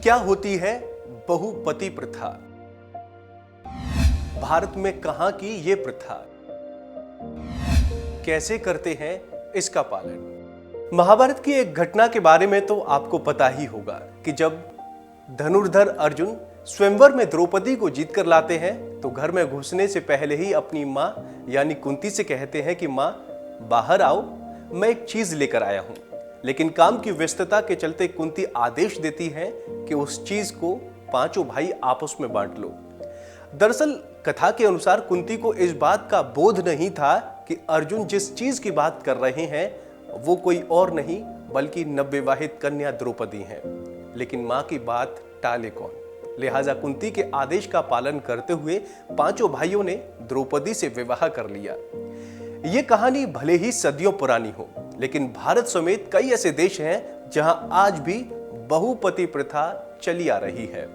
क्या होती है बहुपति प्रथा? भारत में कहां की ये प्रथा? कैसे करते हैं इसका पालन? महाभारत की एक घटना के बारे में तो आपको पता ही होगा कि जब धनुर्धर अर्जुन स्वयंवर में द्रौपदी को जीत कर लाते हैं तो घर में घुसने से पहले ही अपनी मां यानी कुंती से कहते हैं कि मां बाहर आओ, मैं एक चीज लेकर आया हूं। लेकिन काम की व्यस्तता के चलते कुंती आदेश देती है कि उस चीज को पांचों भाई आपस में बांट लो। दरअसल कथा के अनुसार कुंती को इस बात का बोध नहीं था कि अर्जुन जिस चीज की बात कर रहे हैं वो कोई और नहीं बल्कि नवविवाहित कन्या द्रौपदी है। लेकिन मां की बात टाले कौन, लिहाजा कुंती के आदेश का पालन करते हुए पांचों भाइयों ने द्रौपदी से विवाह कर लिया। ये कहानी भले ही सदियों पुरानी हो, लेकिन भारत समेत कई ऐसे देश हैं जहां आज भी बहुपति प्रथा चली आ रही है।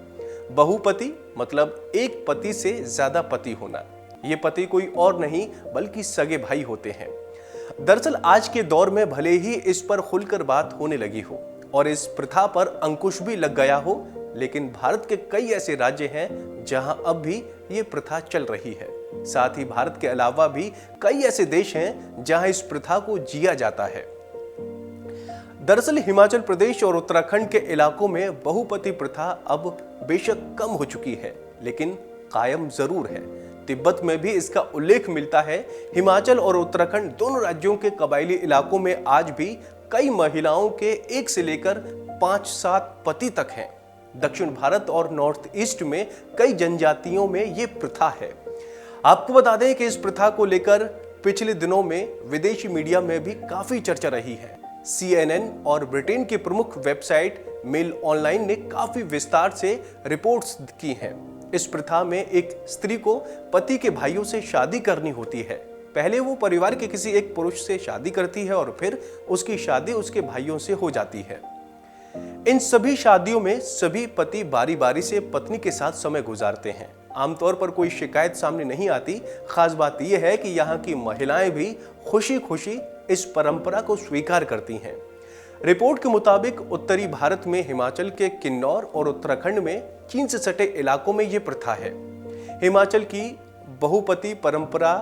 बहुपति मतलब एक पति से ज्यादा पति होना। ये पति कोई और नहीं बल्कि सगे भाई होते हैं। दरअसल आज के दौर में भले ही इस पर खुलकर बात होने लगी हो और इस प्रथा पर अंकुश भी लग गया हो, लेकिन भारत के कई ऐसे राज्य हैं जहां अब भी ये प्रथा चल रही है। साथ ही भारत के अलावा भी कई ऐसे देश हैं जहां इस प्रथा को जिया जाता है। दरअसल हिमाचल प्रदेश और उत्तराखंड के इलाकों में बहुपति प्रथा अब बेशक कम हो चुकी है, लेकिन कायम जरूर है। तिब्बत में भी इसका उल्लेख मिलता है। हिमाचल और उत्तराखंड दोनों राज्यों के कबायली इलाकों में आज भी कई महिलाओं के 1 से लेकर 5-7 पति तक हैं। दक्षिण भारत और नॉर्थ ईस्ट में कई जनजातियों में ये प्रथा है। आपको बता दें कि इस प्रथा को लेकर पिछले दिनों में विदेशी मीडिया में भी काफी चर्चा रही है। CNN और ब्रिटेन की प्रमुख वेबसाइट मेल ऑनलाइन ने काफी विस्तार से रिपोर्ट्स की हैं। इस प्रथा में एक स्त्री को पति के भाइयों से शादी करनी होती है। पहले वो परिवार के किसी एक पुरुष से शादी करती है और फिर उसकी शादी उसके भाइयों से हो जाती है। इन सभी शादियों में सभी पति बारी बारी से पत्नी के साथ समय गुजारते हैं। आमतौर पर कोई शिकायत सामने नहीं आती। खास बात यह है कि यहाँ की महिलाएं भी खुशी खुशी इस परंपरा को स्वीकार करती हैं। रिपोर्ट के मुताबिक उत्तरी भारत में हिमाचल के किन्नौर और उत्तराखंड में चीन से सटे इलाकों में यह प्रथा है। हिमाचल की बहुपति परंपरा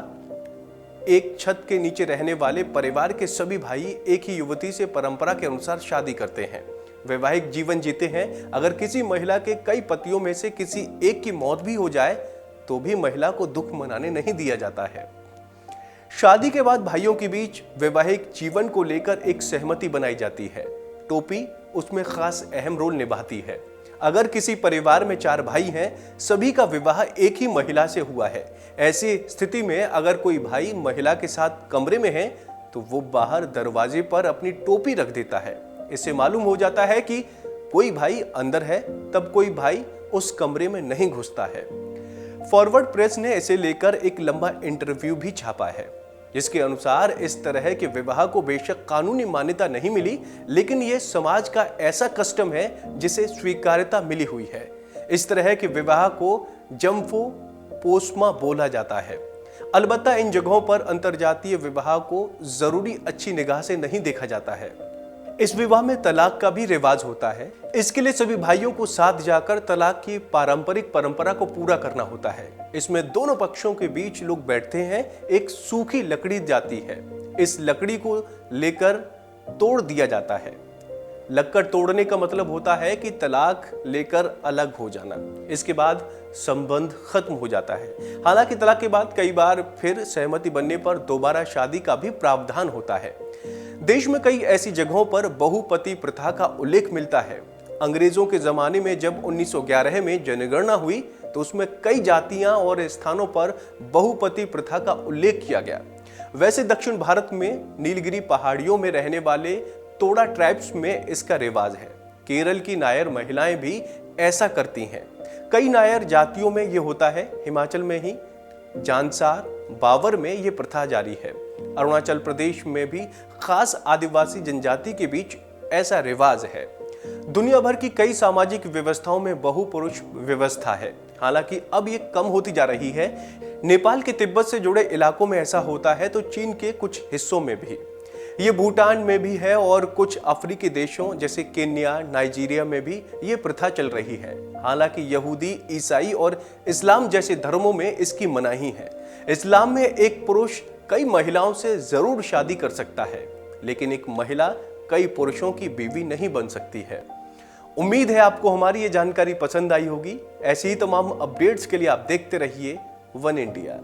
एक छत के नीचे रहने वाले परिवार के सभी भाई एक ही युवती से परंपरा के अनुसार शादी करते हैं, वैवाहिक जीवन जीते हैं। अगर किसी महिला के कई पतियों में से किसी एक की मौत भी हो जाए तो भी महिला को दुख मनाने नहीं दिया जाता है। शादी के बाद भाइयों के बीच वैवाहिक जीवन को लेकर एक सहमति बनाई जाती है। टोपी उसमें खास अहम रोल निभाती है। अगर किसी परिवार में 4 भाई हैं, सभी का विवाह एक ही महिला से हुआ है, ऐसी स्थिति में अगर कोई भाई महिला के साथ कमरे में है तो वो बाहर दरवाजे पर अपनी टोपी रख देता है। इससे मालूम हो जाता है कि कोई भाई अंदर है, तब कोई भाई उस कमरे में नहीं घुसता है। फॉरवर्ड प्रेस ने इसे लेकर एक लंबा इंटरव्यू भी छापा है, जिसके अनुसार इस तरह के विवाह को बेशक कानूनी मान्यता नहीं मिली, लेकिन यह समाज का ऐसा कस्टम है जिसे स्वीकार्यता मिली हुई है। इस तरह के विवाह को जम्फो पोस्मा बोला जाता है। अलबत्ता इन जगहों पर अंतरजातीय विवाह को जरूरी अच्छी निगाह से नहीं देखा जाता है। इस विवाह में तलाक का भी रिवाज होता है। इसके लिए सभी भाइयों को साथ जाकर तलाक की पारंपरिक परंपरा को पूरा करना होता है। इसमें दोनों पक्षों के बीच लोग बैठते हैं, एक सूखी लकड़ी जाती है, इस लकड़ी को लेकर तोड़ दिया जाता है। लक्कड़ तोड़ने का मतलब होता है कि तलाक लेकर अलग हो जाना। इसके बाद संबंध खत्म हो जाता है। हालांकि तलाक के बाद कई बार फिर सहमति बनने पर दोबारा शादी का भी प्रावधान होता है। देश में कई ऐसी जगहों पर बहुपति प्रथा का उल्लेख मिलता है। अंग्रेजों के जमाने में जब 1911 में जनगणना हुई तो उसमें कई जातियां और स्थानों पर बहुपति प्रथा का उल्लेख किया गया। वैसे दक्षिण भारत में नीलगिरी पहाड़ियों में रहने वाले तोड़ा ट्राइब्स में इसका रिवाज है। केरल की नायर महिलाएं भी ऐसा करती हैं। कई नायर जातियों में यह होता है। हिमाचल में ही जानसार, बावर में यह प्रथा जारी है। अरुणाचल प्रदेश में भी खास आदिवासी जनजाति के बीच ऐसा रिवाज है। दुनिया भर की कई सामाजिक व्यवस्थाओं में बहुपुरुष व्यवस्था है। हालांकि अब ये कम होती जा रही है। नेपाल के तिब्बत से जुड़े इलाकों में ऐसा होता है तो चीन के कुछ हिस्सों में भी। ये भूटान में भी है और कुछ अफ्रीकी देशों जैसे केन्या, नाइजीरिया में भी ये प्रथा चल रही है। हालांकि यहूदी, ईसाई और इस्लाम जैसे धर्मों में इसकी मनाही है। इस्लाम में एक पुरुष कई महिलाओं से जरूर शादी कर सकता है, लेकिन एक महिला कई पुरुषों की बीवी नहीं बन सकती है। उम्मीद है आपको हमारी ये जानकारी पसंद आई होगी। ऐसी ही तमाम अपडेट्स के लिए आप देखते रहिए वन इंडिया।